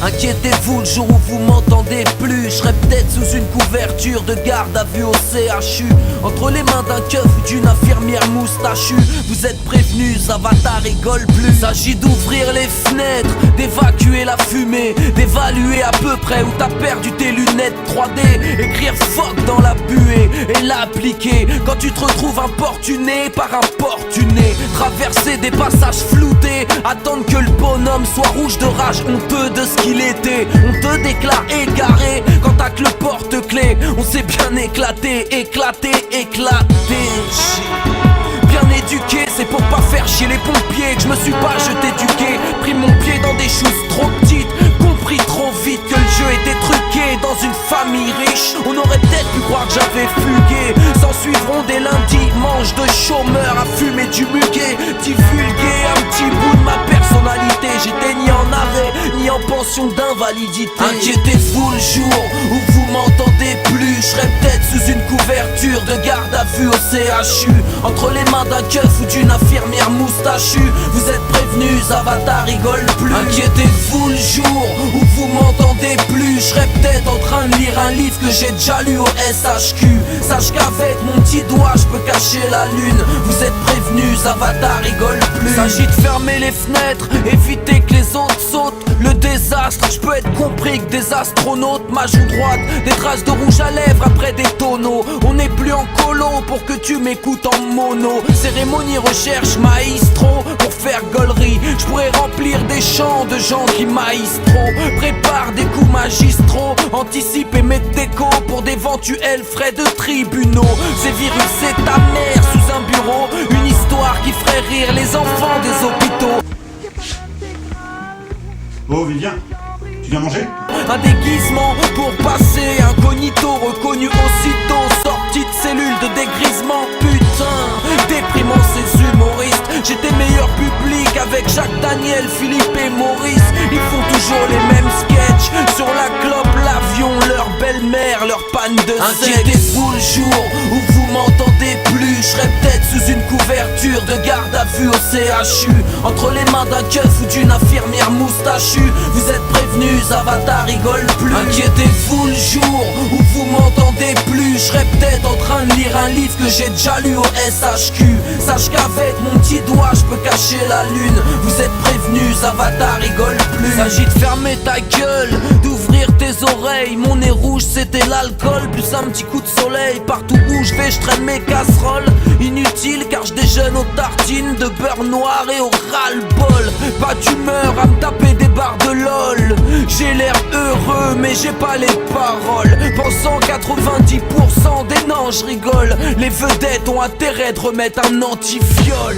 Inquiétez-vous, le jour où vous m'entendez plus, je serai peut-être sous une couverture de garde à vue au CHU, entre les mains d'un keuf ou d'une infirmière moustachue. Vous êtes prévenus, ça va, ta rigole plus. S'agit d'ouvrir les fenêtres, d'évacuer la fumée, d'évaluer à peu près où t'as perdu tes lunettes 3D, écrire fuck dans la buée et l'appliquer quand tu te retrouves importuné par importuné. Traverser des passages floutés, attendre que le bonhomme soit rouge de rage, honteux de ce qu'il était. On te déclare égaré quand t'as que le porte-clés. On s'est bien éclaté, éclaté. Bien éduqué, c'est pour pas faire chier les pompiers que je me suis pas jeté du quai. Pris mon pied dans des choses trop petites, compris trop vite que le jeu était truqué. Dans une famille riche, on aurait peut-être pu croire que j'avais fugué. S'en suivront des lundis, manches de chômeurs à fumer du muguet, divulguer un petit bout de ma personnalité. J'étais ni en arrêt, ni en pension d'invalidité. Inquiétez-vous, le jour où vous m'entendez plus, je serai peut-être sous une couverture de garde à vue au CHU, entre les mains d'un keuf ou d'une infirmière moustachue. Vous êtes prévenus, Avatar rigole plus. Inquiétez-vous, le jour où vous m'entendez plus, je serai peut-être en train de lire un livre que j'ai déjà lu au SHQ. Sache qu'avec mon petit doigt je peux cacher la lune. Vous êtes prévenus, Avatar rigole plus. S'agit de fermer les fenêtres, éviter que les autres sautent. Le désastre, je peux être compris que des astronautes. Ma joue droite, des traces de rouge à lèvres après des tonneaux. On n'est plus en colo pour que tu m'écoutes en mono. Cérémonie, recherche, maestro, pour faire gaulerie. Je pourrais remplir des champs de gens qui maestro. Prépare des coups magistraux, anticipe et mets déco pour d'éventuels frais de tribunaux. Ces virus, c'est ta mère sous un bureau. Une histoire qui ferait rire les enfants des hôpitaux. Oh Vivien, tu viens manger? Un déguisement pour passer incognito, reconnu aussitôt, sorti de cellule de dégrisement. Putain, déprimant ces humoristes. J'étais meilleur public avec Jacques Daniel, Philippe et Maurice. Ils font toujours les mêmes sketchs sur la clope, l'avion, leur belle-mère, leur panne de sexe. Inquiétez-vous, le jour où vous m'entendez plus, je serai peut-être sous une couverture de garde à vue au CHU, entre les mains d'un keuf ou d'une infirmière moustachue. Vous êtes prévenus, Avatar rigole plus. Inquiétez-vous, le jour où vous m'entendez plus, je serai peut-être en train de lire un livre que j'ai déjà lu au SHQ. Sache qu'avec mon petit doigt je peux cacher la lune. Vous êtes prévenus, Avatar rigole plus. S'agit de fermer ta gueule, d'ouvrir tes oreilles. Mon nez rouge c'était l'alcool, plus un petit coup de soleil. Partout où je vais je traîne mes casseroles. Inutile car je déjeune aux tartines de beurre noir et au ras-le-bol. Pas d'humeur à me taper des barres de LOL. J'ai l'air heureux mais j'ai pas les paroles. Pensant 90% des non je rigole. Les vedettes ont intérêt de remettre un anti-viol.